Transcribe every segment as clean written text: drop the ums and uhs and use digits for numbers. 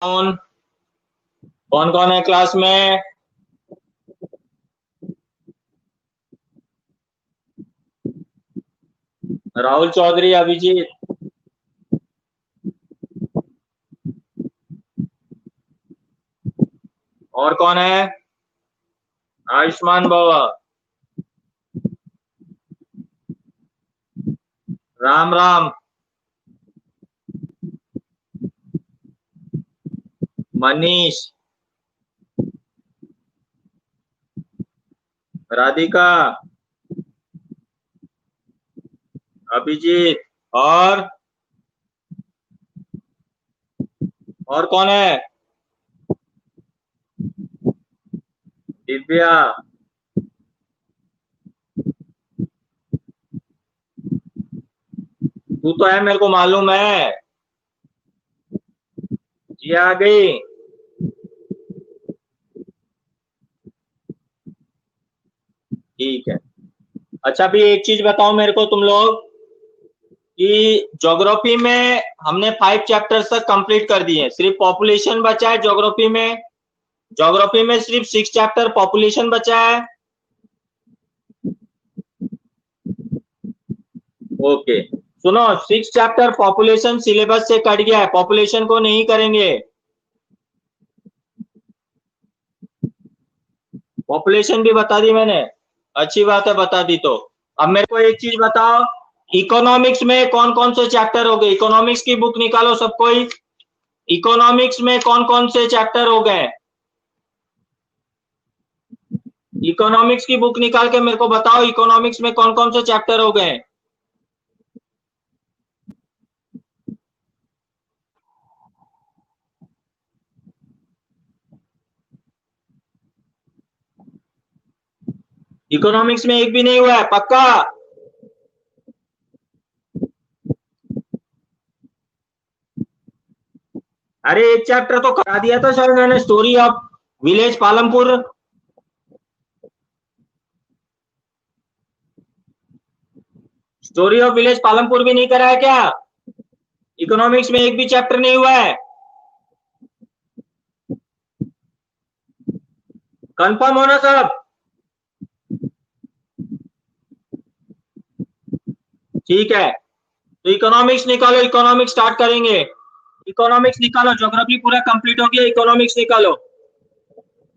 कौन कौन कौन है क्लास में? राहुल चौधरी, अभिजीत, और कौन है? आयुष्मान बाबा, राम राम, मनीष, राधिका, अभिजीत, और कौन है? दिव्या। तू तो है, मेरे को मालूम है। जी आ गई। ठीक है। अच्छा, अभी एक चीज बताओ मेरे को तुम लोग कि ज्योग्राफी में हमने 5 चैप्टर्स तक कंप्लीट कर दिए, सिर्फ पॉपुलेशन बचा है ज्योग्राफी में। ज्योग्राफी में सिर्फ 6 चैप्टर पॉपुलेशन बचा है। ओके, सुनो, 6 चैप्टर पॉपुलेशन सिलेबस से कट गया है, पॉपुलेशन को नहीं करेंगे। पॉपुलेशन भी बता दी मैंने, अच्छी बात है, बता दी तो। अब मेरे को एक चीज बताओ, इकोनॉमिक्स में कौन कौन से चैप्टर हो गए? इकोनॉमिक्स की बुक निकालो सब कोई। इकोनॉमिक्स में कौन कौन से चैप्टर हो गए? इकोनॉमिक्स की बुक निकाल के मेरे को बताओ, इकोनॉमिक्स में कौन कौन से चैप्टर हो गए? इकोनॉमिक्स में एक भी नहीं हुआ है, पक्का? अरे एक चैप्टर तो करा दिया था शायद मैंने, story of village Palampur. Story of village Palampur भी नहीं करा है क्या? इकोनॉमिक्स में एक भी चैप्टर नहीं हुआ है? कंफर्म होना सब? ठीक है, तो इकोनॉमिक्स निकालो, इकोनॉमिक्स स्टार्ट करेंगे। इकोनॉमिक्स निकालो, ज्योग्राफी पूरा कंप्लीट हो गया, इकोनॉमिक्स निकालो।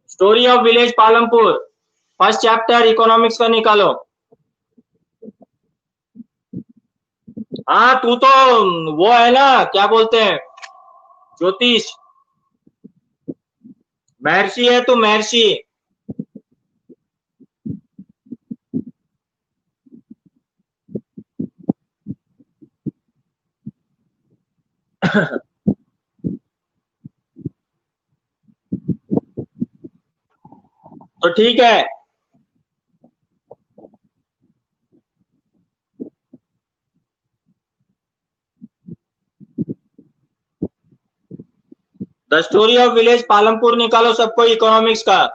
Story of village Palampur, first chapter economics का निकालो। हाँ, तू तो वो है ना, क्या बोलते हैं, ज्योतिष, महर्षि है तू, महर्षि। तो ठीक है, the story of village Palampur निकालो सबको, इकोनॉमिक्स का।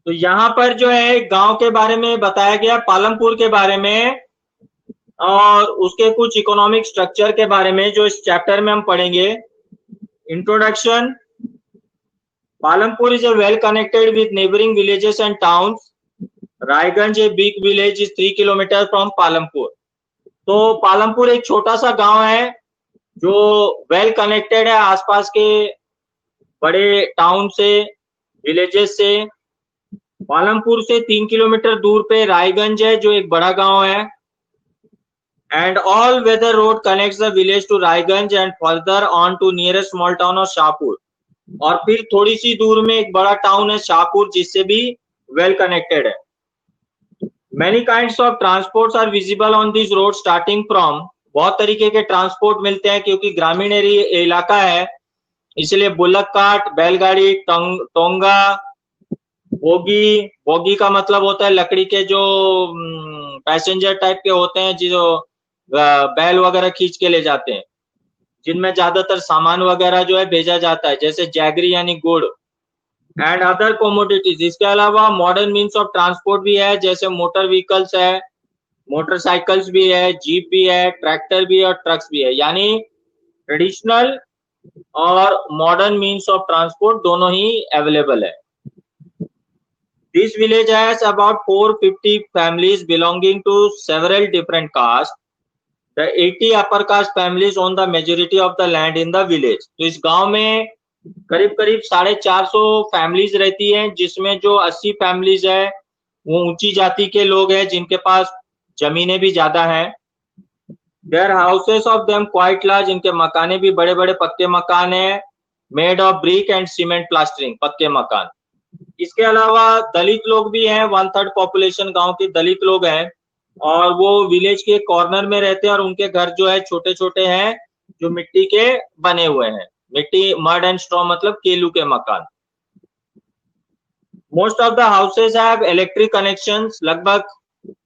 तो यहाँ पर जो है गांव के बारे में बताया गया, पालमपुर के बारे में, और उसके कुछ इकोनॉमिक स्ट्रक्चर के बारे में जो इस चैप्टर में हम पढ़ेंगे। Introduction, Palampur is a well connected with neighboring villages and towns. Raiganj, a big village, is 3 kilometre from Palampur. तो पालमपुर एक छोटा सा गांव है जो वेल कनेक्टेड है आसपास के बड़े टाउन से, विलेजेस से। पालमपुर से 3 किलोमीटर दूर पे रायगंज है जो एक बड़ा गांव है। And all weather road connects the village to Raiganj and further on to nearest small town of Shahpur. और फिर थोड़ी सी दूर में एक बड़ा टाउन है शाहपुर, जिससे भी वेल कनेक्टेड है। Many kinds of transports are visible on this road starting from, बहुत तरीके के ट्रांसपोर्ट मिलते हैं क्योंकि ग्रामीण इलाका है, इसलिए बुलक कार्ट, बैलगाड़ी, टोंगा, बोगी। बोगी का मतलब होता है लकड़ी के जो पैसेंजर टाइप के होते हैं, जो बैल वगैरह खींच के ले जाते हैं, जिनमें ज्यादातर सामान वगैरह जो है भेजा जाता है, जैसे जैगरी यानी गुड़। एंड अदर कमोडिटीज, इसके अलावा मॉडर्न मीन्स ऑफ ट्रांसपोर्ट भी है, जैसे मोटर व्हीकल्स है, मोटरसाइकिल्स भी है, जीप भी है, ट्रैक्टर भी है और ट्रक्स भी है। यानी ट्रेडिशनल और मॉडर्न मीन्स ऑफ ट्रांसपोर्ट दोनों ही अवेलेबल है। This village has about 450 families belonging to several different castes. The 80 upper caste families own the majority of the land in the village. तो इस गांव में करीब करीब 450 फैमिलीज रहती हैं, जिसमें जो 80 फैमिलीज है वो ऊंची जाति के लोग हैं जिनके पास जमीनें भी ज्यादा हैं। Their houses of them quite large, इनके मकाने भी बड़े बड़े पक्के मकान हैं, made of brick and cement plastering, पक्के मकान। इसके अलावा दलित लोग भी हैं, 1/3 पॉपुलेशन गांव के दलित लोग हैं और वो विलेज के कॉर्नर में रहते हैं और उनके घर जो है छोटे छोटे हैं जो मिट्टी के बने हुए हैं। मिट्टी, मड एंड स्ट्रॉ मतलब केलू के मकान। Most of the houses have electric connections, लगभग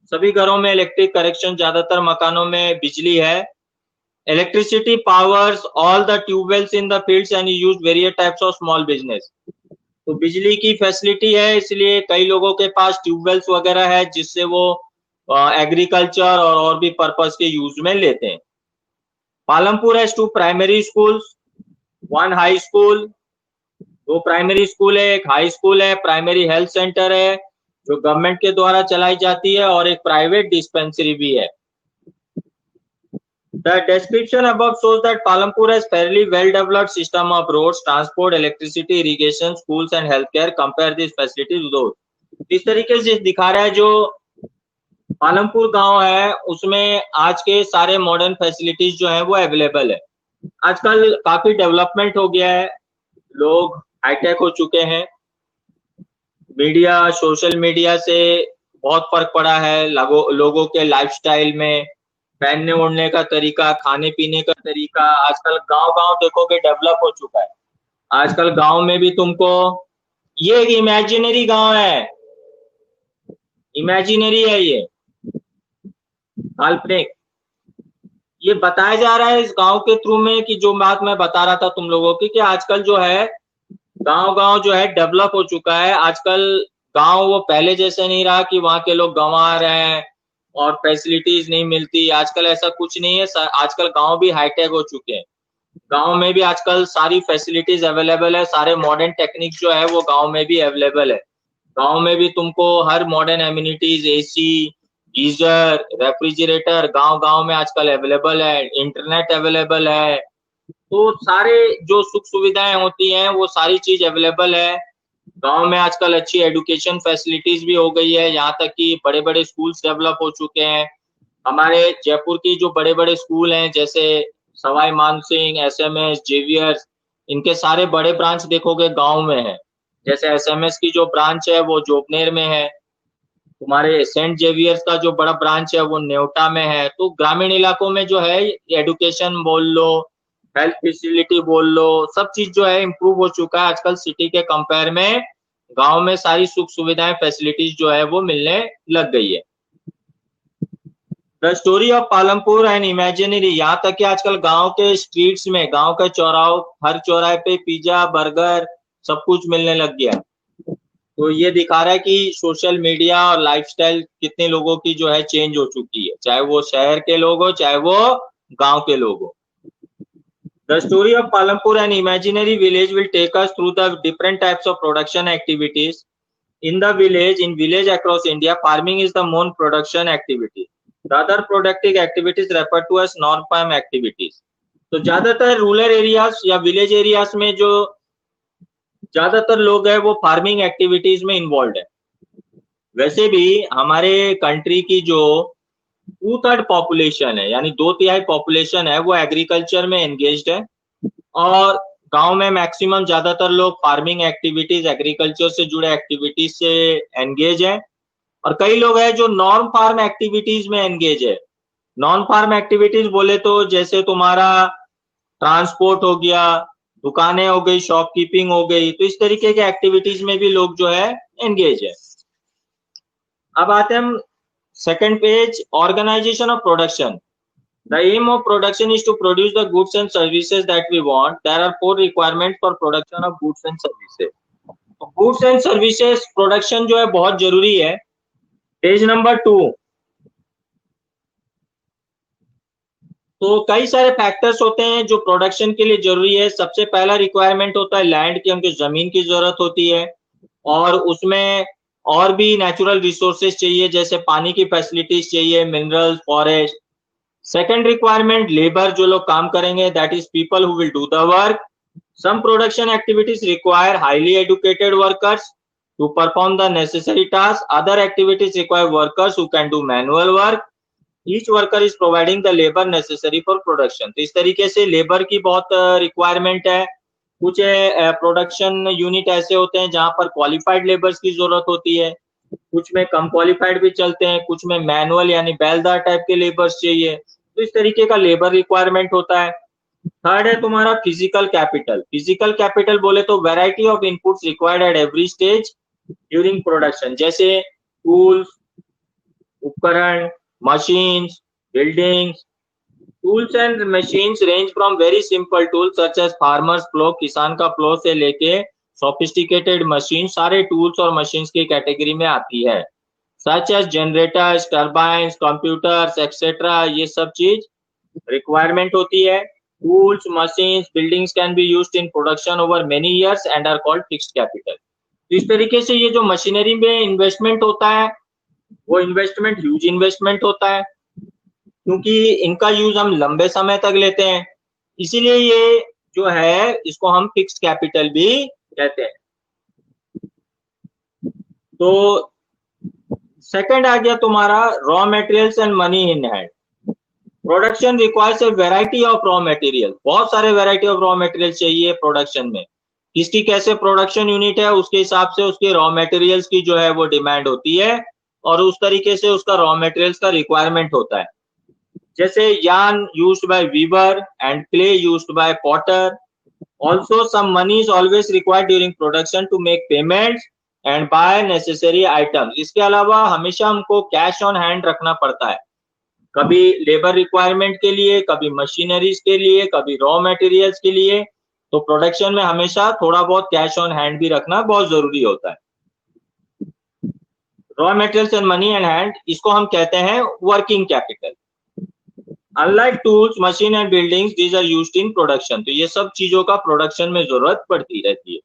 सभी घरों में इलेक्ट्रिक कनेक्शन, ज्यादातर मकानों में बिजली है। Electricity powers all the tube wells in the fields and use various types of small business. तो बिजली की फैसिलिटी है, इसलिए कई लोगों के पास ट्यूबवेल्स वगैरह है जिससे वो एग्रीकल्चर और भी पर्पस के यूज में लेते हैं। Palampur has 2 primary schools, 1 high school, 2 primary school है, एक हाई स्कूल है, प्राइमरी हेल्थ सेंटर है जो गवर्नमेंट के द्वारा चलाई जाती है और एक प्राइवेट डिस्पेंसरी भी है। The description above shows that Palampur has fairly well-developed system of roads, transport, electricity, irrigation, schools and healthcare. Compare these facilities with those. इस तरीके से दिखा रहा है जो पालमपुर गांव है उसमें आज के सारे मॉडर्न फैसिलिटीज जो है वो अवेलेबल है। आजकल काफी डेवलपमेंट हो गया है, लोग हाईटेक हो चुके हैं, मीडिया, सोशल मीडिया से बहुत फर्क पड़ा है लोगों के लाइफस्टाइल में, पहनने ओढ़ने का तरीका, खाने पीने का तरीका। आजकल गांव देखोगे डेवलप हो चुका है। आजकल गांव में भी तुमको, ये एक इमेजिनरी गांव है, इमेजिनरी है, ये काल्पनिक। ये बताया जा रहा है इस गांव के थ्रू में कि जो बात मैं बता रहा था तुम लोगों की, कि आजकल जो है गांव जो है डेवलप हो चुका है। आजकल गांव वो पहले जैसे नहीं रहा कि वहां के लोग गंवा रहे हैं और फैसिलिटीज नहीं मिलती। आजकल ऐसा कुछ नहीं है, आजकल गांव भी हाईटेक हो चुके हैं। गांव में भी आजकल सारी फैसिलिटीज अवेलेबल है, सारे मॉडर्न टेक्निक जो है वो गांव में भी अवेलेबल है। गांव में भी तुमको हर modern amenities, AC, geyser, refrigerator गांव में आजकल अवेलेबल है, इंटरनेट अवेलेबल है। तो सारे जो सुख सुविधाएं होती हैं वो सारी चीज अवेलेबल है। गांव में आजकल अच्छी एजुकेशन फैसिलिटीज भी हो गई है, यहाँ तक कि बड़े बड़े स्कूल्स डेवलप हो चुके हैं। हमारे जयपुर की जो बड़े बड़े स्कूल हैं जैसे सवाई मानसिंह, एसएमएस, जेवियर्स, इनके सारे बड़े ब्रांच देखोगे गांव में है। जैसे एसएमएस की जो ब्रांच है वो जोबनेर में है, तुम्हारे सेंट जेवियर्स का जो बड़ा ब्रांच है वो नेवटा में है। तो ग्रामीण इलाकों में जो है एडुकेशन बोल लो, हेल्थ फैसिलिटी बोल लो, सब चीज जो है इम्प्रूव हो चुका है आजकल सिटी के कंपेयर में। गांव में सारी सुख सुविधाएं, फैसिलिटीज जो है वो मिलने लग गई है। The story of Palampur and imaginary, यहाँ तक कि आजकल गांव के स्ट्रीट्स में, गांव के चौराहों, हर चौराहे पे पिज्जा, बर्गर सब कुछ मिलने लग गया। तो ये दिखा रहा है कि सोशल मीडिया और लाइफस्टाइल कितने लोगों की जो है चेंज हो चुकी है, चाहे वो शहर के लोग हो चाहे वो गांव के लोग हो। The story of Palampur, an imaginary village, will take us through the different types of production activities in the village. In village across India, farming is the main production activity. The other productive activities referred to as non-farm activities. तो ज्यादातर rural areas या village areas में जो ज्यादातर लोग हैं वो farming activities में इन्वॉल्व है। वैसे भी हमारे कंट्री की जो 2/3 पॉपुलेशन है, यानी 2/3 पॉपुलेशन है, वो एग्रीकल्चर में एंगेज्ड है और गांव में मैक्सिमम ज्यादातर लोग फार्मिंग एक्टिविटीज, एग्रीकल्चर से जुड़े एक्टिविटीज से एंगेज है। और कई लोग हैं जो नॉन फार्म एक्टिविटीज में एंगेज है। नॉन फार्म एक्टिविटीज बोले तो जैसे तुम्हारा ट्रांसपोर्ट हो गया, दुकानें हो गई, शॉपकीपिंग हो गई, तो इस तरीके के एक्टिविटीज में भी लोग जो है एंगेज है। अब आते हैं हम second page, organisation of production. The aim of production is to produce the goods and services that we want. There are 4 requirements for production of goods and services. तो goods and services production जो है बहुत जरूरी है। Page number 2। तो कई सारे factors होते हैं जो प्रोडक्शन के लिए जरूरी है। सबसे पहला रिक्वायरमेंट होता है लैंड की, हमको जमीन की जरूरत होती है, और उसमें और भी नेचुरल रिसोर्सेज चाहिए, जैसे पानी की फैसिलिटीज चाहिए, minerals, forest. Second requirement labour, जो लोग काम करेंगे, that is people who will do the work. Some production activities require highly educated workers to perform the necessary tasks. Other activities require workers who can do manual work. Each worker is providing the labor necessary for production. तो इस तरीके से labour की बहुत requirement है। कुछ production unit ऐसे होते हैं जहां पर क्वालिफाइड लेबर्स की जरूरत होती है, कुछ में कम क्वालिफाइड भी चलते हैं, कुछ में मैनुअल यानी बैलदार टाइप के लेबर्स चाहिए। तो इस तरीके का लेबर रिक्वायरमेंट होता है। थर्ड है तुम्हारा फिजिकल कैपिटल। फिजिकल कैपिटल बोले तो variety of inputs required at every stage during production, जैसे टूल्स, उपकरण, machines, buildings. Tools and machines range from very simple tools such as farmers plough, किसान का प्लो से लेके सोफिस्टिकेटेड मशीन, सारे tools और मशीन्स की कैटेगरी में आती है। Such as generators, turbines, computers etcetera, ये सब चीज रिक्वायरमेंट होती है। Tools, machines, buildings can be used in production over many years and are called fixed capital. इस तरीके से ये जो मशीनरी में इन्वेस्टमेंट होता है वो इन्वेस्टमेंट ह्यूज इन्वेस्टमेंट होता है, क्योंकि इनका यूज हम लंबे समय तक लेते हैं, इसीलिए ये जो है इसको हम फिक्स्ड कैपिटल भी कहते हैं। तो सेकंड आ गया तुम्हारा raw materials and money in hand. Production requires a variety of raw material. बहुत सारे वैरायटी ऑफ रॉ मटेरियल चाहिए प्रोडक्शन में। किसकी कैसे प्रोडक्शन यूनिट है उसके हिसाब से उसके रॉ मटेरियल्स की जो है वो डिमांड होती है, और उस तरीके से उसका रॉ मटेरियल्स का रिक्वायरमेंट होता है। जैसे yarn used by weaver and clay used by potter. Also some money is always required during production to make payments and buy necessary items. इसके अलावा हमेशा हमको कैश ऑन हैंड रखना पड़ता है, कभी लेबर रिक्वायरमेंट के लिए, कभी मशीनरीज के लिए, कभी रॉ मटेरियल्स के लिए। तो प्रोडक्शन में हमेशा थोड़ा बहुत कैश ऑन हैंड भी रखना बहुत जरूरी होता है। Raw materials and money in hand, इसको हम कहते हैं working capital. Unlike tools, machine and buildings, these are used in production. तो ये सब चीजों का प्रोडक्शन में जरूरत पड़ती रहती है।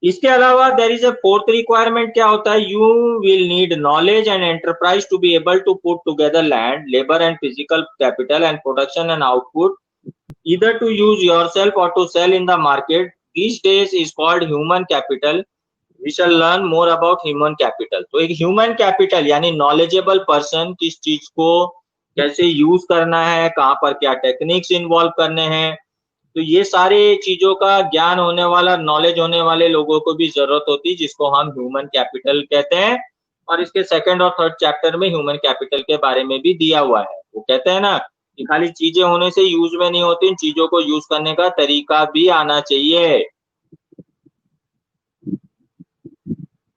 इसके अलावा there is a fourth requirement, क्या होता है, you will need knowledge and enterprise to be able to put together land, labour and physical capital and production and output, either to use yourself or to sell in the market. These days is called human capital. We shall learn more about human capital. तो एक human capital यानी knowledgeable person, किस चीज को कैसे use करना है, कहाँ पर क्या टेक्निक्स इन्वॉल्व करने हैं, तो ये सारे चीजों का ज्ञान होने वाला, नॉलेज होने वाले लोगों को भी जरूरत होती है, जिसको हम ह्यूमन कैपिटल कहते हैं। और इसके सेकंड और थर्ड चैप्टर में ह्यूमन कैपिटल के बारे में भी दिया हुआ है। वो कहते हैं ना कि खाली चीजें होने से यूज में नहीं होती, चीजों को यूज करने का तरीका भी आना चाहिए।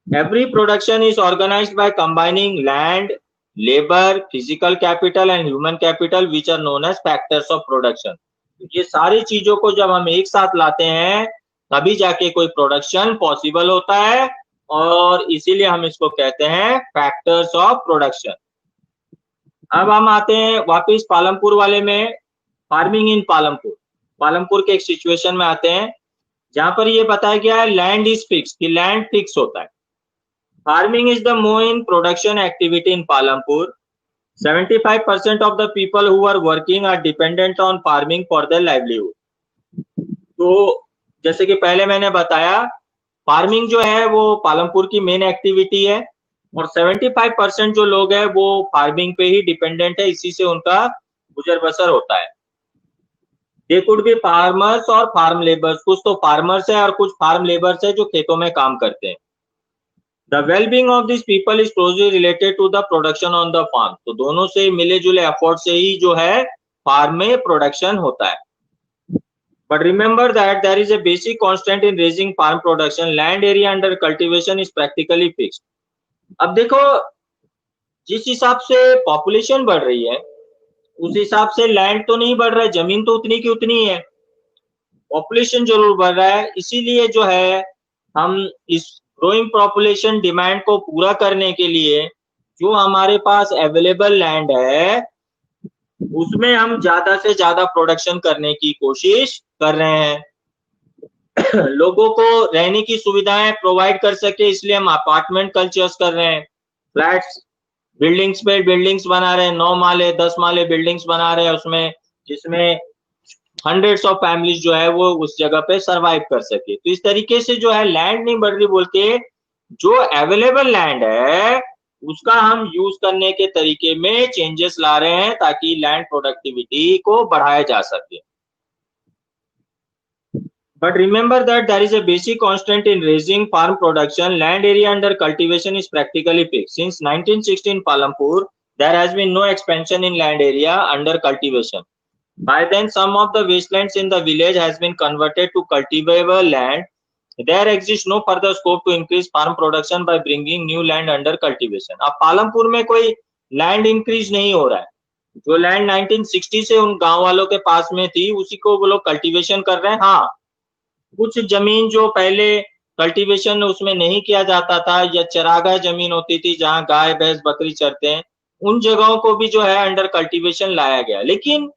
Every production is organised by combining land, labour, physical capital and human capital which are known as factors of production. ये सारी चीजों को जब हम एक साथ लाते हैं तभी जाके कोई प्रोडक्शन पॉसिबल होता है, और इसीलिए हम इसको कहते हैं फैक्टर्स ऑफ प्रोडक्शन। अब हम आते हैं वापिस पालमपुर वाले में, फार्मिंग इन पालमपुर। पालमपुर के एक सिचुएशन में आते हैं जहां पर ये बताया गया है लैंड इज फिक्स, कि लैंड फिक्स होता है। Farming is the main production activity in Palampur. 75% of the people who are working are dependent on farming for their livelihood. तो जैसे कि पहले मैंने बताया, फार्मिंग जो है वो पालमपुर की मेन एक्टिविटी है, और 75% जो लोग हैं वो फार्मिंग पे ही डिपेंडेंट है, इसी से उनका गुजर बसर होता है। दे कुड बी फार्मर्स और फार्म लेबर्स, कुछ तो फार्मर्स है और कुछ फार्म लेबर्स है जो खेतों में काम करते हैं। The well-being of these people is closely related to the production on the farm. तो दोनों से मिले जुले एफर्ट से ही जो है फार्म में प्रोडक्शन होता है। But remember that there is a basic constant in raising farm production. Land area under cultivation is practically fixed. अब देखो, जिस हिसाब से पॉपुलेशन बढ़ रही है उस हिसाब से लैंड तो नहीं बढ़ रहा है, जमीन तो उतनी की उतनी है, पॉपुलेशन जरूर बढ़ रहा है। इसीलिए जो है हम इस ग्रोइंग पॉपुलेशन डिमांड को पूरा करने के लिए जो हमारे पास अवेलेबल लैंड है उसमें हम ज्यादा से ज्यादा प्रोडक्शन करने की कोशिश कर रहे हैं। लोगों को रहने की सुविधाएं प्रोवाइड कर सके, इसलिए हम अपार्टमेंट कल्चर्स कर रहे हैं। फ्लैट्स, बिल्डिंग्स पे बिल्डिंग्स बना रहे हैं, 9 माले 10 माले बिल्डिंग्स बना रहे हैं उसमें, जिसमें हंड्रेड्स ऑफ फैमिलीज जो है वो उस जगह पे सरवाइव कर सके। तो इस तरीके से जो है लैंड नहीं बढ़ रही बोल के, जो अवेलेबल लैंड है उसका हम यूज करने के तरीके में चेंजेस ला रहे हैं ताकि लैंड प्रोडक्टिविटी को बढ़ाया जा सके। But remember that there is a basic constant in raising farm production. Land area under cultivation is practically fixed. Since 1916 Palampur, there has been no expansion in land area under cultivation. By then, some of the wastelands in the village has been converted to cultivable land. There exists no further scope to increase farm production by bringing new land under cultivation. अब पालमपुर में कोई land increase नहीं हो रहा है। जो land 1960 से उन गांव वालों के पास में थी उसी को वो लोग कल्टीवेशन कर रहे हैं। हाँ, कुछ जमीन जो पहले कल्टीवेशन उसमें नहीं किया जाता था या चरागाह जमीन होती थी जहां गाय भैंस बकरी चरते हैं, उन जगहों को भी जो है अंडर कल्टीवेशन लाया गया। लेकिन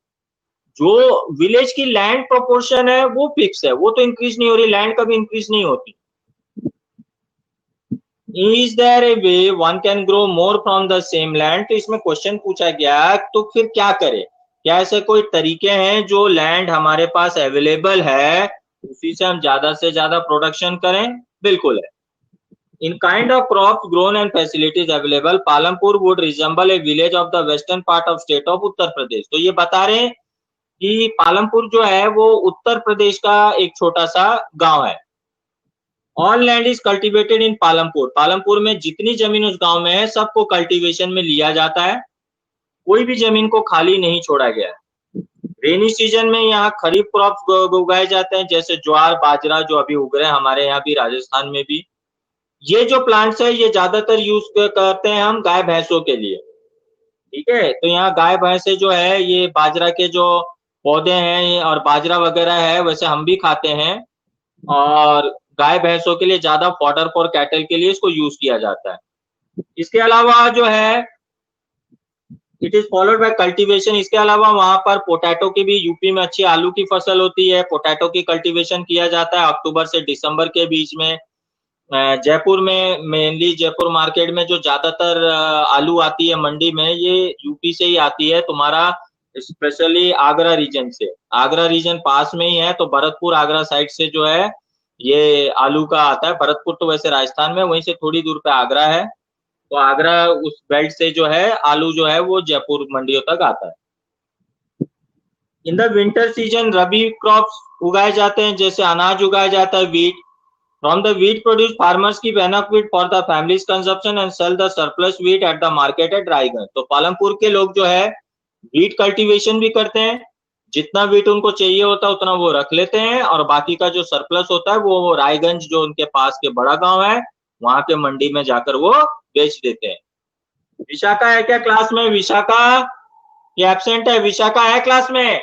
जो विलेज की लैंड प्रोपोर्शन है वो फिक्स है, वो तो इंक्रीज नहीं हो रही, लैंड कभी इंक्रीज नहीं होती। Is there a way one can grow more from the same land? तो इसमें क्वेश्चन पूछा गया तो फिर क्या करे, क्या ऐसे कोई तरीके हैं जो लैंड हमारे पास अवेलेबल है उसी से हम ज्यादा से ज्यादा प्रोडक्शन करें? बिल्कुल है। In kind of crops grown and facilities available, Palampur would resemble a village of the western part of state of Uttar Pradesh. तो ये बता रहे हैं कि पालमपुर जो है वो उत्तर प्रदेश का एक छोटा सा गांव है। ऑल लैंड इज कल्टीवेटेड इन पालमपुर। पालमपुर में जितनी जमीन उस गांव में है सबको कल्टीवेशन में लिया जाता है, कोई भी जमीन को खाली नहीं छोड़ा गया है। रेनी सीजन में यहाँ खरीफ क्रॉप्स उगाए जाते हैं जैसे ज्वार बाजरा जो अभी उग रहे हैं हमारे यहाँ भी, राजस्थान में भी। ये जो प्लांट्स है ये ज्यादातर यूज करते हैं हम गाय भैंसों के लिए। ठीक है, तो यहाँ गाय भैंसे जो है ये बाजरा के जो पौधे हैं और बाजरा वगैरह है वैसे हम भी खाते हैं, और गाय भैंसों के लिए ज्यादा फॉडर फॉर कैटल के लिए इसको यूज किया जाता है। इसके अलावा जो है it is followed by cultivation. इसके अलावा वहां पर पोटैटो की भी, यूपी में अच्छी आलू की फसल होती है, पोटैटो की कल्टीवेशन किया जाता है अक्टूबर से दिसंबर के बीच में। जयपुर में मेनली, जयपुर मार्केट में जो ज्यादातर आलू आती है मंडी में ये यूपी से ही आती है तुम्हारा, स्पेशली आगरा रीजन से। आगरा रीजन पास में ही है तो भरतपुर आगरा साइड से जो है ये आलू का आता है। भरतपुर तो वैसे राजस्थान में, वहीं से थोड़ी दूर पे आगरा है, तो आगरा उस बेल्ट से जो है आलू जो है वो जयपुर मंडियों तक आता है। In the winter season rabi crops उगाए जाते हैं जैसे अनाज उगाया जाता है, wheat. From the wheat produce farmers keep enough wheat for the family's consumption and sell the surplus wheat at the market at Raiganj. तो पालमपुर के लोग जो है वीट कल्टीवेशन भी करते हैं, जितना वीट उनको चाहिए होता है उतना वो रख लेते हैं, और बाकी का जो सरप्लस होता है वो रायगंज जो उनके पास के बड़ा गांव है वहां के मंडी में जाकर वो बेच देते हैं। विशाखा है क्या क्लास में? विशाखा ये एब्सेंट है, विशाखा है क्लास में?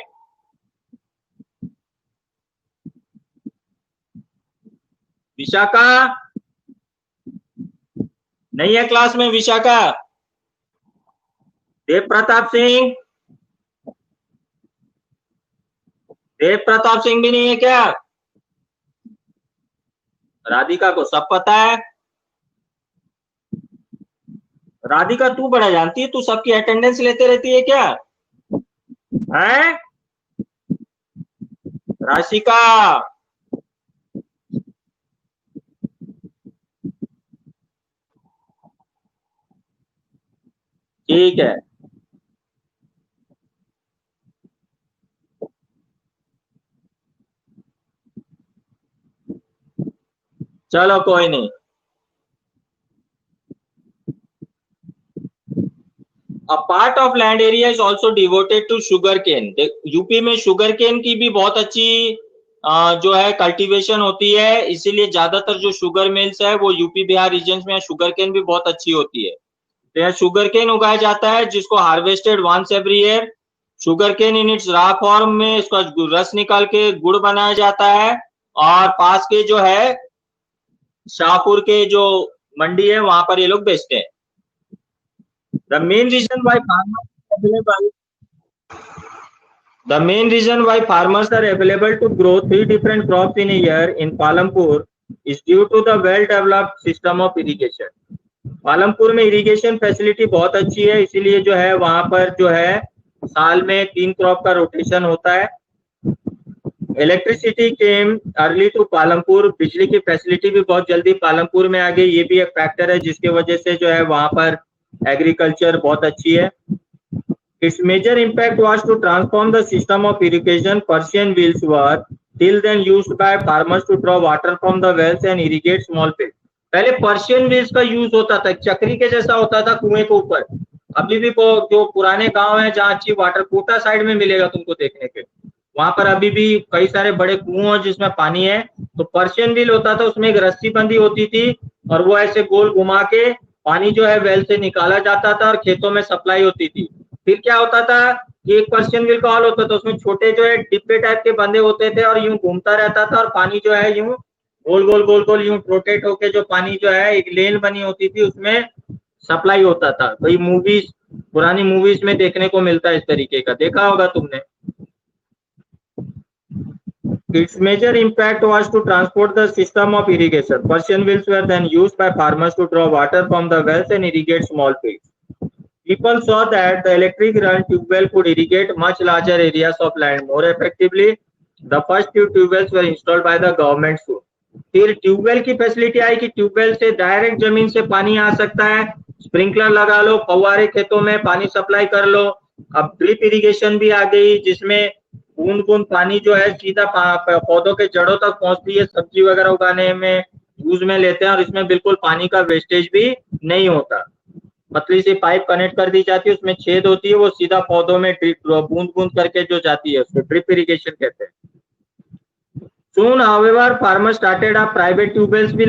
विशाखा नहीं है क्लास में? विशाखा, देव प्रताप सिंह, देव प्रताप सिंह भी नहीं है क्या? राधिका को सब पता है। राधिका तू बड़ा जानती है, तू सबकी अटेंडेंस लेते रहती है क्या? है राशिका? ठीक है, चलो कोई नहीं। A part of land area is also devoted to sugar cane। UP में शुगर केन की भी बहुत अच्छी जो है कल्टीवेशन होती है, इसीलिए ज्यादातर जो शुगर मिल्स है वो यूपी बिहार रीजन में शुगर केन भी बहुत अच्छी होती है। तो यहाँ शुगर केन उगाया जाता है जिसको harvested once every year. Sugar cane in its raw form में इसका रस निकाल के गुड़ बनाया जाता है, और पास के जो है शाहपुर के जो मंडी है वहां पर ये लोग बेचते हैं। The main reason why farmers available The main reason why farmers are available to grow 3 different crops in a year in Palampur is due to the well-developed system of irrigation. Palampur में इरिगेशन फैसिलिटी बहुत अच्छी है, इसीलिए जो है वहां पर जो है साल में 3 क्रॉप का रोटेशन होता है। Electricity came early to Palampur, बिजली की फैसिलिटी भी बहुत जल्दी पालमपुर में आ गई, ये भी एक फैक्टर है जिसकी वजह से जो है वहां पर एग्रीकल्चर बहुत अच्छी है। Its major impact was to transform the system of irrigation. Persian wheels were till then used by farmers to draw water from the wells and irrigate small fields. पहले पर्शियन व्हील्स का use होता था, चक्री के जैसा होता था कुएं के ऊपर। अभी भी वो जो पुराने गांव है जहाँ अच्छी वाटर, कोटा साइड में मिलेगा तुमको देखने के, वहां पर अभी भी कई सारे बड़े कुएं जिसमें पानी है। तो पर्शियन व्हील होता था, उसमें एक रस्सी बंधी होती थी और वो ऐसे गोल घुमा के पानी जो है वेल से निकाला जाता था और खेतों में सप्लाई होती थी। फिर क्या होता था कि एक पर्शियन व्हील का हॉल होता था, उसमें छोटे जो है डिब्बे टाइप के बंधे होते थे और यूं घूमता रहता था और पानी जो है यूं गोल गोल गोल गोल यूं रोटेट होके जो पानी जो है एक लेन बनी होती थी उसमें सप्लाई होता था। वही मूवीज, पुरानी मूवीज में देखने को मिलता है, इस तरीके का देखा होगा तुमने। Its major impact was to transport the system of irrigation. Persian wheels were then used by farmers to draw water from the wells and irrigate small fields. People saw that the electric run tube well could irrigate much larger areas of land more effectively. The first few tube wells were installed by the government soon. फिर tubewell की facility आई कि tubewell से direct जमीन से पानी आ सकता है, sprinkler लगा लो, फव्वारे खेतों में पानी सप्लाई कर लो। अब ड्रिप इरिगेशन भी आ गई जिसमें बूंद बूंद पानी जो है सीधा पौधों के जड़ों तक पहुंचती है, सब्जी वगैरह उगाने में यूज में लेते हैं और इसमें बिल्कुल पानी का वेस्टेज भी नहीं होता। पतली सी पाइप कनेक्ट कर दी जाती है, उसमें छेद होती है, वो सीधा पौधों में बूंद बूंद करके जो जाती है उसको ड्रिप इरिगेशन कहते हैं। Soon, however, farmers started up private tubewells भी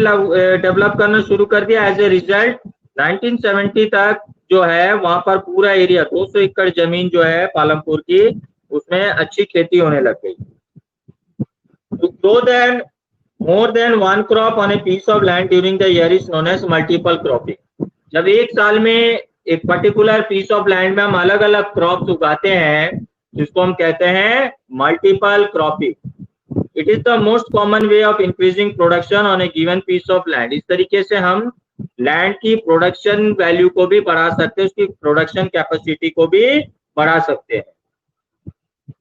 डेवलप करना शुरू कर दिया। एज ए रिजल्ट 1970 तक जो है वहां पर पूरा एरिया 200 एकड़ जमीन जो है पालमपुर की, उसमें अच्छी खेती होने लग गई। To grow then more than one crop on a piece of land during the year is known as multiple cropping. जब एक साल में एक पर्टिकुलर पीस ऑफ लैंड में हम अलग अलग क्रॉप्स उगाते हैं जिसको हम कहते हैं multiple cropping. It is the most common way of increasing production on a given piece of land. इस तरीके से हम लैंड की प्रोडक्शन वैल्यू को भी बढ़ा सकते हैं, उसकी प्रोडक्शन कैपेसिटी को भी बढ़ा सकते हैं।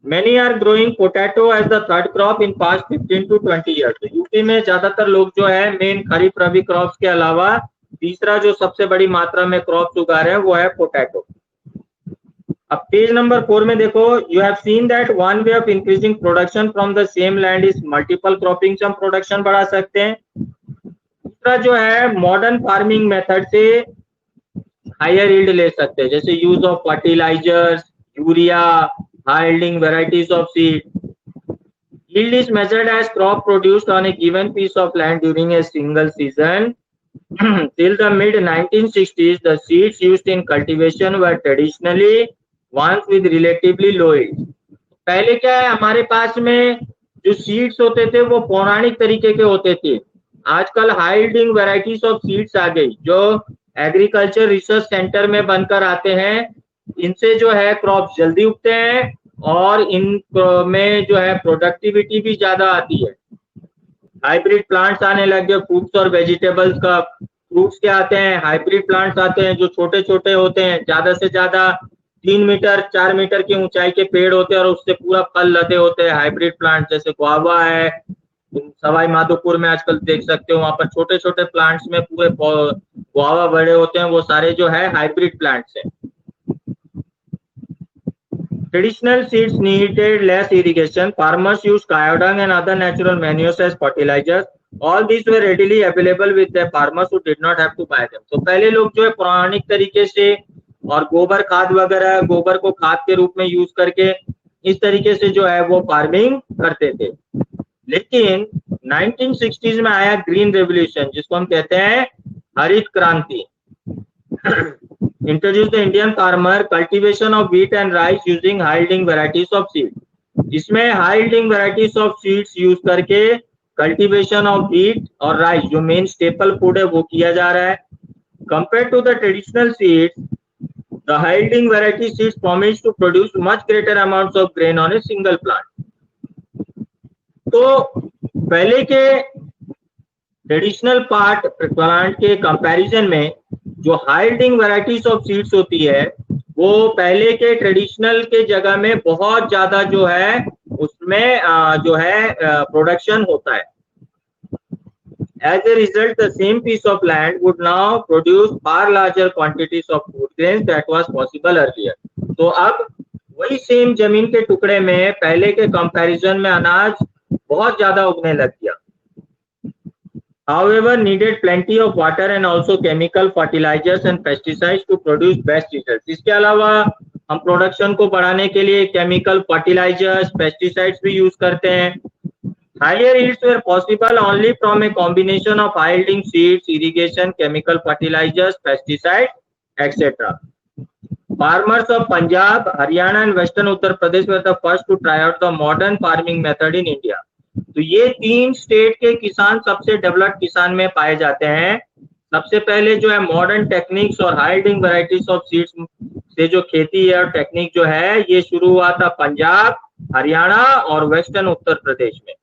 Many are growing potato as the third crop in past 15 to 20 years. तो यूपी में ज्यादातर लोग जो है मेन खरीफ रबी क्रॉप्स के अलावा तीसरा जो सबसे बड़ी मात्रा में क्रॉप्स उगा रहे हैं वो है पोटैटो। अब पेज नंबर 4 में देखो, you have seen that one way of increasing production from the same land is multiple cropping से हम प्रोडक्शन बढ़ा सकते हैं। दूसरा जो है मॉडर्न फार्मिंग मेथड से हायर यील्ड ले सकते हैं, जैसे use of fertilisers, urea, high yielding varieties of seed. Yield is measured as crop produced on a given piece of land during a single season. Till the mid 1960s, the seeds used in cultivation were traditionally ones with relatively low yield. पहले क्या है, हमारे पास में जो seeds होते थे वो पौराणिक तरीके के होते थे। आजकल high yielding varieties of seeds आ गई जो एग्रीकल्चर रिसर्च सेंटर में बनकर आते हैं। इनसे जो है क्रॉप जल्दी उगते हैं और इन में जो है प्रोडक्टिविटी भी ज्यादा आती है। हाइब्रिड प्लांट्स आने लग गए, फ्रूट्स और वेजिटेबल्स का। फ्रूट्स के आते हैं, हाइब्रिड प्लांट्स आते हैं जो छोटे छोटे होते हैं, ज्यादा से ज्यादा 3 मीटर 4 मीटर की ऊंचाई के पेड़ होते हैं और उससे पूरा फल लदे होते हैं। हाइब्रिड प्लांट जैसे गुआवा है, सवाई माधोपुर में आजकल देख सकते हो, वहां पर छोटे छोटे प्लांट्स में पूरे गुआवा बड़े होते हैं, वो सारे जो है हाइब्रिड प्लांट्स हैं। Traditional seeds needed less irrigation. Farmers used cow dung and other natural manures as fertilizers. All these were readily available with the farmers who did not have to buy them. तो पहले लोग जो है पौराणिक तरीके से और गोबर खाद वगैरह, गोबर को खाद के रूप में यूज करके इस तरीके से जो है वो फार्मिंग करते थे। लेकिन 1960s में आया ग्रीन रेवोल्यूशन, जिसको हम कहते हैं हरित क्रांति। Introduced the Indian farmer cultivation of wheat and rice using high yielding varieties of seed. इसमें high yielding varieties of seeds use करके cultivation of wheat और rice जो मेन स्टेपल फूड है वो किया जा रहा है। Compared to the traditional seeds, The high yielding variety seeds promise to produce much greater amounts of grain on a single plant. तो पहले के ट्रेडिशनल प्लांट के कंपैरिजन में जो high yielding varieties of seeds होती है वो पहले के ट्रेडिशनल के जगह में बहुत ज्यादा जो है उसमें जो है प्रोडक्शन होता है. As a result, the same piece of land would now produce far larger quantities of food grains that was possible earlier. तो अब वही सेम जमीन के टुकड़े में पहले के कंपैरिजन में अनाज बहुत ज्यादा उगने लग गया. However, needed plenty of water and also chemical fertilizers and pesticides to produce best results. इसके अलावा हम प्रोडक्शन को बढ़ाने के लिए केमिकल फर्टिलाइजर्स, पेस्टिसाइड्स भी यूज करते हैं. Higher yields were possible only from a combination of high yielding seeds, irrigation, chemical fertilizers, pesticides, etc. Farmers of Punjab, Haryana and Western Uttar Pradesh were the first to try out the modern farming method in India. तो ये तीन state के किसान सबसे developed किसान में पाए जाते हैं. सबसे पहले जो है मॉडर्न टेक्निक्स और high yielding varieties of seeds से जो खेती है और टेक्निक जो है ये शुरू हुआ था पंजाब, हरियाणा और वेस्टर्न उत्तर प्रदेश में.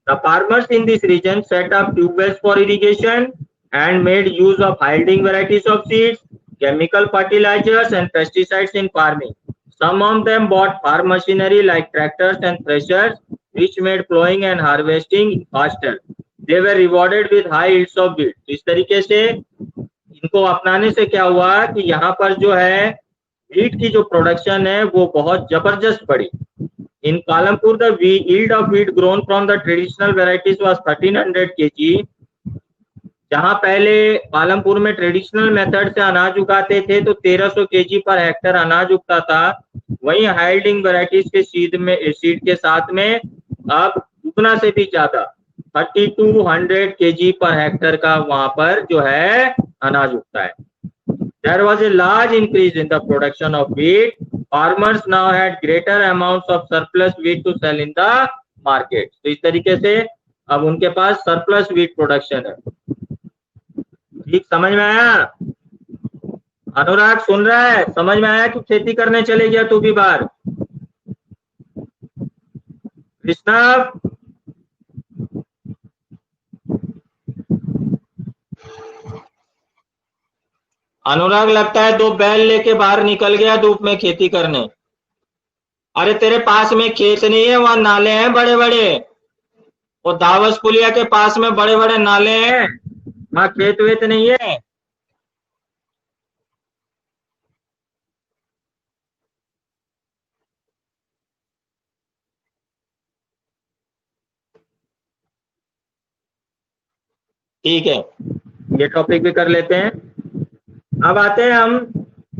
The farmers in this region set up tube wells for irrigation and made use of high yielding varieties of seeds, chemical fertilizers and pesticides in farming. Some of them bought farm machinery like tractors and threshers, which made plowing and harvesting faster. They were rewarded with high yields of wheat. इस तरीके से इनको अपनाने से क्या हुआ कि यहाँ पर जो है wheat की जो प्रोडक्शन है वो बहुत जबरदस्त बढ़ी. In Palampur, the yield of wheat grown from the traditional varieties was 1300 kg. जहाँ पहले पालमपुर में ट्रेडिशनल मेथड से अनाज उगाते थे तो 1300 केजी पर हेक्टर अनाज उगता था. वहीं हाई यील्डिंग वैरायटीज के सीड के साथ में अब दुगना से भी ज्यादा 3200 केजी पर हेक्टर का वहां पर जो है अनाज उगता है. There was a large increase in the production of wheat. Farmers now had greater amounts of surplus wheat to sell in the market. तो इस तरीके से अब उनके पास सरप्लस व्हीट प्रोडक्शन है. ठीक समझ में आया? अनुराग सुन रहा है? समझ में आया कि खेती करने चले गया तू भी बाहर? कृष्णा अनुराग लगता है 2 बैल लेके बाहर निकल गया धूप में खेती करने. अरे तेरे पास में खेत नहीं है, वहां नाले हैं बड़े बड़े. वो दावस पुलिया के पास में बड़े बड़े नाले हैं, वहां खेत वेत नहीं है. ठीक है, ये टॉपिक भी कर लेते हैं. अब आते हैं हम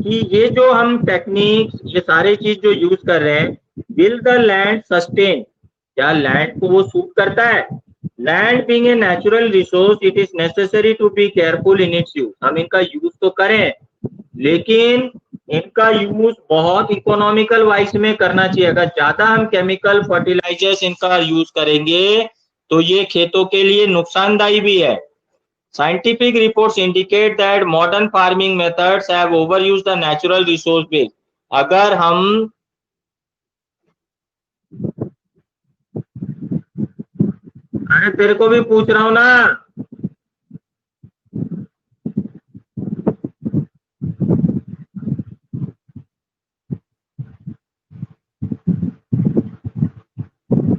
कि ये जो हम टेक्निक्स ये सारे चीज जो यूज कर रहे हैं, विल द लैंड सस्टेन, क्या लैंड को वो सूट करता है? Land being a natural resource it is necessary to be careful in its use. हम इनका यूज तो करें लेकिन इनका यूज बहुत इकोनॉमिकल वाइज में करना चाहिए. अगर ज्यादा हम केमिकल फर्टिलाइजर्स इनका यूज करेंगे तो ये खेतों के लिए नुकसानदायी भी है. Scientific reports indicate that modern farming methods have overused the natural resource base. अगर हम अरे तेरे को भी पूछ रहा हूं ना.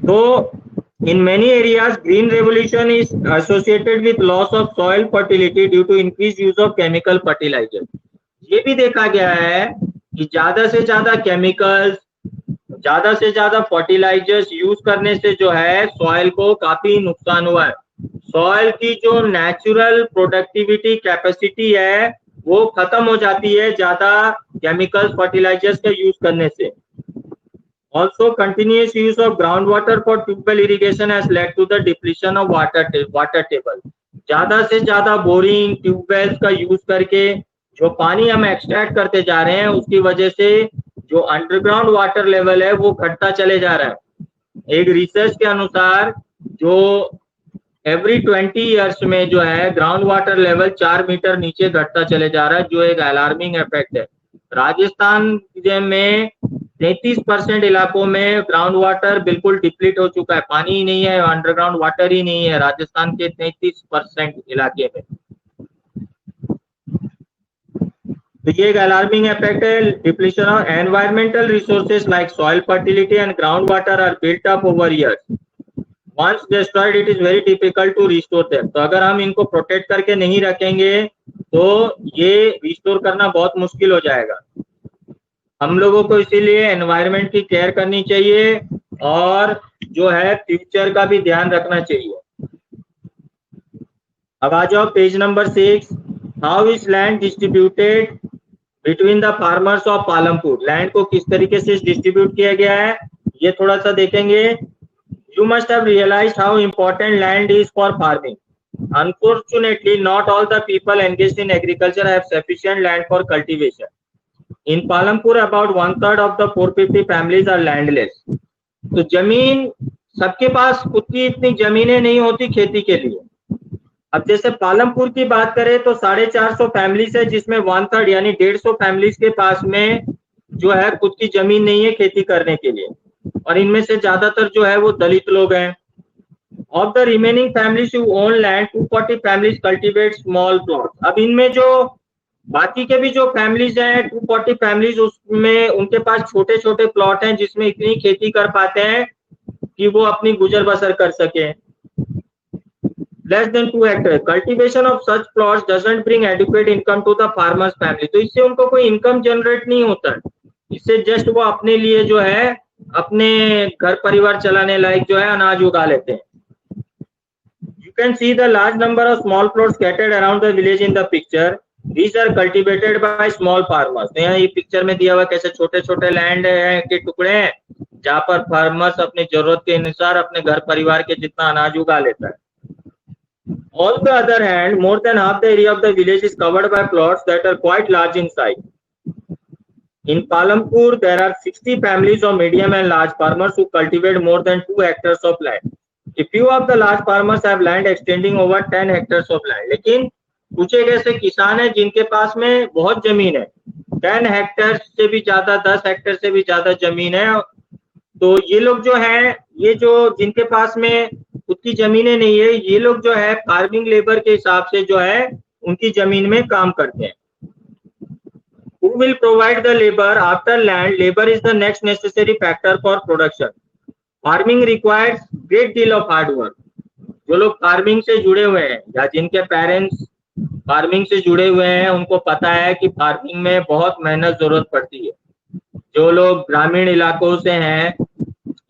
तो in many areas, green revolution is associated with loss of soil fertility due to increased use of chemical fertilizers. ये भी देखा गया है कि ज्यादा से ज्यादा केमिकल्स, ज्यादा से ज्यादा फर्टिलाइजर्स यूज करने से जो है सॉइल को काफी नुकसान हुआ है. सॉइल की जो नेचुरल प्रोडक्टिविटी कैपेसिटी है वो खत्म हो जाती है ज्यादा केमिकल्स फर्टिलाइजर्स का यूज करने से. Also, continuous use of groundwater for tube well irrigation has led to the depletion of water table. ज्यादा से ज्यादा बोरिंग ट्यूबवेल्स का यूज करके जो पानी हम एक्सट्रैक्ट करते जा रहे हैं उसकी वजह से जो अंडरग्राउंड वाटर लेवल है वो घटता चले जा रहा है. एक रिसर्च के अनुसार जो एवरी 20 ईयर्स में जो है ग्राउंड वाटर लेवल 4 मीटर नीचे घटता चले जा रहा है, जो एक अलार्मिंग इफेक्ट है। राजस्थान में 33% इलाकों में ग्राउंड वाटर बिल्कुल डिप्लीट हो चुका है, पानी ही नहीं है, अंडरग्राउंड वाटर ही नहीं है राजस्थान के 33% इलाके में। तो ये एक अलार्मिंग इफेक्ट है। Depletion of environmental resources like soil fertility and ground water are built up over years. Once destroyed it is very difficult to restore them. तो अगर हम इनको प्रोटेक्ट करके नहीं रखेंगे तो ये रिस्टोर करना बहुत मुश्किल हो जाएगा। हम लोगों को इसीलिए एनवायरनमेंट की केयर करनी चाहिए और जो है फ्यूचर का भी ध्यान रखना चाहिए। अब आ जाओ page number 6। How is land distributed between the farmers of Palampur. Land को किस तरीके से डिस्ट्रीब्यूट किया गया है ये थोड़ा सा देखेंगे। You must have realized how important land is for farming. Unfortunately, not all the people engaged in agriculture have sufficient land for cultivation. In Palampur, about 1/3 of the 450 families are landless. तो जमीन सबके पास खुद की इतनी जमीनें नहीं होती खेती के लिए। अब जैसे पालमपुर की बात करें तो 450 फैमिलीज है, जिसमें 1/3 यानी 150 फैमिलीज के पास में जो है खुद की जमीन नहीं है खेती करने के लिए, और इनमें से ज्यादातर जो है वो दलित लोग हैं। Of the remaining families who own land 240 families cultivate small plot. अब इनमें जो बाकी के भी जो फैमिलीज हैं 240 फैमिलीज, उसमें उनके पास छोटे छोटे प्लॉट हैं जिसमें इतनी खेती कर पाते हैं कि वो अपनी गुजर बसर कर सके। Less than 2 hectare cultivation of such plots doesn't bring adequate income to the farmer's family. तो इससे उनको कोई इनकम जनरेट नहीं होता है, इससे जस्ट वो अपने लिए जो है अपने घर परिवार चलाने लायक जो है अनाज उगा लेते हैं। You can see the large number of small plots scattered around the village in the picture. These are cultivated by small farmers. तो यहाँ ये पिक्चर में दिया हुआ कैसे छोटे छोटे लैंड के टुकड़े हैं जहाँ पर फार्मर्स अपनी जरूरत के अनुसार अपने घर परिवार के जितना अनाज उगा लेता है। On the other hand, more than half the area of the village is covered by plots that are quite large in size. In Palampur, there are 60 families of medium and large farmers who cultivate more than 2 hectares of land. A few of the large farmers have land extending over 10 hectares of land. लेकिन कुछ एक ऐसे किसान हैं जिनके पास में बहुत जमीन है, 10 हेक्टेयर से भी ज्यादा, 10 हेक्टेयर से भी ज्यादा जमीन है। तो ये लोग जो है, ये जो जिनके पास में खुद की जमीनें नहीं है, ये लोग जो है फार्मिंग लेबर के हिसाब से जो है उनकी जमीन में काम करते हैं। Who will provide the labor after land? Labor is the next necessary factor for production. Farming requires great deal of hard work. जो लोग फार्मिंग से जुड़े हुए हैं या जिनके पेरेंट्स फार्मिंग से जुड़े हुए हैं उनको पता है कि फार्मिंग में बहुत मेहनत जरूरत पड़ती है। जो लोग ग्रामीण इलाकों से हैं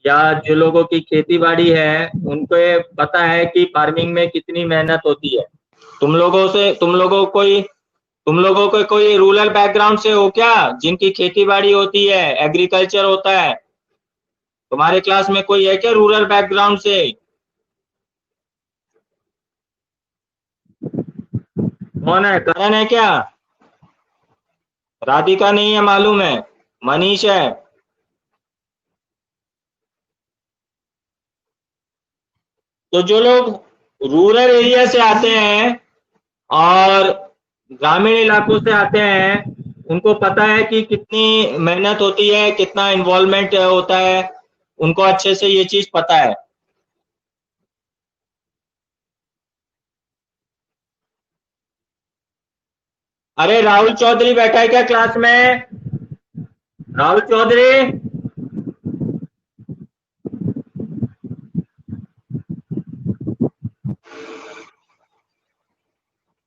या जो लोगों की खेती बाड़ी है उनको पता है कि फार्मिंग में कितनी मेहनत होती है। तुम लोगों को कोई रूरल बैकग्राउंड से हो क्या, जिनकी खेती बाड़ी होती है, एग्रीकल्चर होता है? तुम्हारे क्लास में कोई है क्या रूरल बैकग्राउंड से? कौन है? करण है क्या? राधिका नहीं है मालूम है, मनीष है। तो जो लोग रूरल एरिया से आते हैं और ग्रामीण इलाकों से आते हैं उनको पता है कि कितनी मेहनत होती है, कितना इन्वॉल्वमेंट होता है, उनको अच्छे से ये चीज पता है। अरे राहुल चौधरी बैठा है क्या क्लास में? राहुल चौधरी,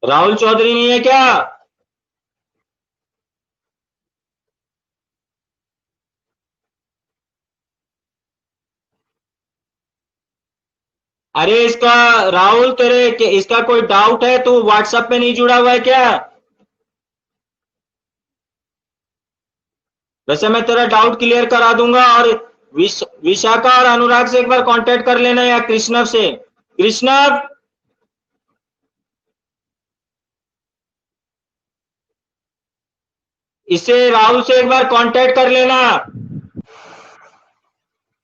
राहुल चौधरी नहीं है क्या? अरे इसका राहुल, तेरे इसका कोई डाउट है तो व्हाट्सएप पे नहीं जुड़ा हुआ है क्या? वैसे मैं तेरा डाउट क्लियर करा दूंगा। और विशाखा और अनुराग से एक बार कांटेक्ट कर लेना, या कृष्णव से। कृष्णव, इसे राहुल से एक बार कांटेक्ट कर लेना,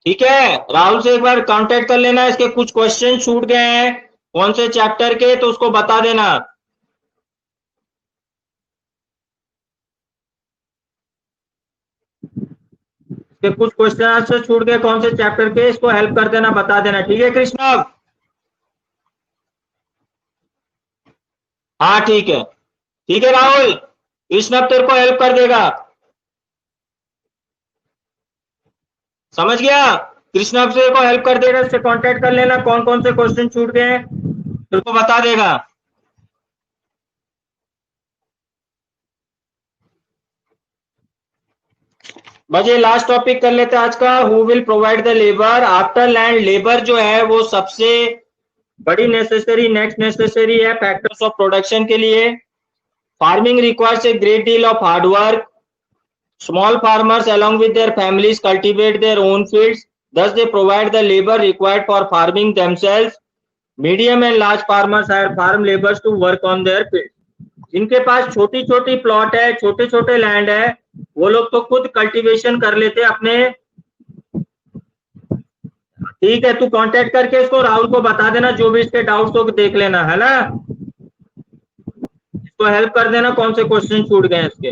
ठीक है? राहुल से एक बार कांटेक्ट कर लेना, इसके कुछ क्वेश्चन छूट गए हैं कौन से चैप्टर के, तो उसको बता देना। कि कुछ क्वेश्चन आंसर छूट गए कौन से चैप्टर के, इसको हेल्प कर देना, बता देना। ठीक है कृष्णा? हाँ ठीक है, ठीक है राहुल, कृष्णा तेरे को हेल्प कर देगा। समझ गया? कृष्णा तेरे को हेल्प कर देगा, उससे कांटेक्ट कर लेना, कौन कौन से क्वेश्चन छूट गए तेरे को बता देगा। बस ये लास्ट टॉपिक कर लेते हैं आज का। Who will provide the labour after land. Labour जो है वो सबसे बड़ी नेसेसरी, नेक्स्ट नेसेसरी है फैक्टर्स ऑफ प्रोडक्शन के लिए। Farming requires a great deal of hard work. Small farmers along with their families cultivate their own fields, thus they provide the labor required for farming themselves. Medium and large farmers hire farm laborers to work on their fields. जिनके पास छोटी छोटी plot है, छोटे छोटे land है, वो लोग तो खुद कल्टीवेशन कर लेते अपने। ठीक है, तू कांटेक्ट करके इसको राहुल को बता देना, जो भी इसके डाउट्स हो देख लेना, है ना? इसको हेल्प कर देना कौन से क्वेश्चन छूट गए इसके।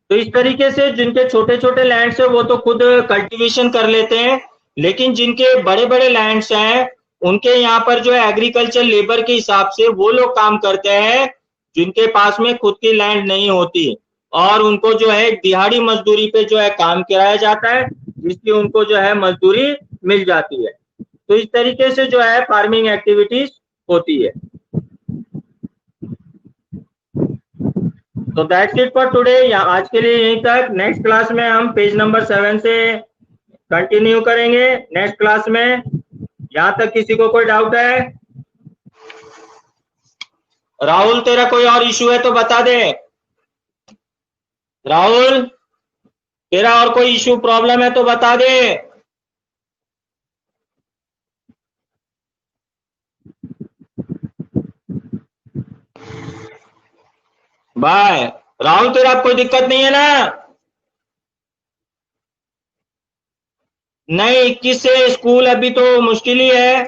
तो इस तरीके से जिनके छोटे छोटे लैंड्स है वो तो खुद कल्टीवेशन कर लेते हैं, लेकिन जिनके बड़े बड़े लैंड्स हैं उनके यहाँ पर जो है एग्रीकल्चर लेबर के हिसाब से वो लोग काम करते हैं जिनके पास में खुद की लैंड नहीं होती, और उनको जो है दिहाड़ी मजदूरी पे जो है काम कराया जाता है, जिसकी उनको जो है मजदूरी मिल जाती है। तो इस तरीके से जो है फार्मिंग एक्टिविटीज होती है। तो दैट्स इट फॉर टुडे, आज के लिए यहीं तक। नेक्स्ट क्लास में हम पेज नंबर 7 से कंटिन्यू करेंगे नेक्स्ट क्लास में। यहां तक किसी को कोई डाउट है? राहुल तेरा कोई और इशू है तो बता दे। राहुल तेरा और कोई इशू प्रॉब्लम है तो बता दे। बाय। राहुल तेरा कोई दिक्कत नहीं है ना? नहीं, 21 से स्कूल अभी तो मुश्किल ही है,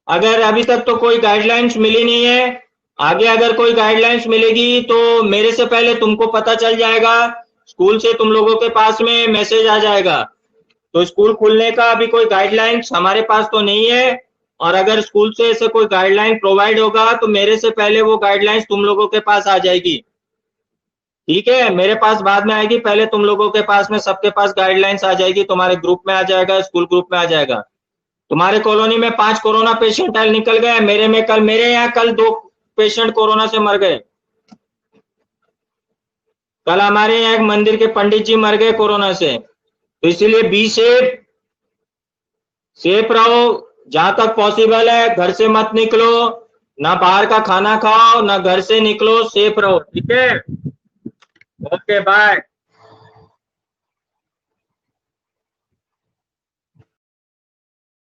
अगर अभी तक तो कोई गाइडलाइंस मिली नहीं है। आगे अगर कोई गाइडलाइंस मिलेगी तो मेरे से पहले तुमको पता चल जाएगा, स्कूल से तुम लोगों के पास में मैसेज आ जाएगा। तो स्कूल खुलने का अभी कोई गाइडलाइंस हमारे पास तो नहीं है, और अगर स्कूल से ऐसे कोई गाइडलाइन प्रोवाइड होगा तो मेरे से पहले वो गाइडलाइंस तुम लोगों के पास आ जाएगी। ठीक है, मेरे पास बाद में आएगी, पहले तुम लोगों के पास में सबके पास गाइडलाइंस आ जाएगी, तुम्हारे ग्रुप में आ जाएगा, स्कूल ग्रुप में आ जाएगा। तुम्हारे कॉलोनी में 5 कोरोना पेशेंट निकल गए, मेरे यहाँ कल 2 पेशेंट कोरोना से मर गए। कल हमारे यहाँ एक मंदिर के पंडित जी मर गए कोरोना से। तो इसीलिए बी सेफ रहो, जहां तक पॉसिबल है घर से मत निकलो, ना बाहर का खाना खाओ, ना घर से निकलो, सेफ रहो। ठीक है, ओके बाय।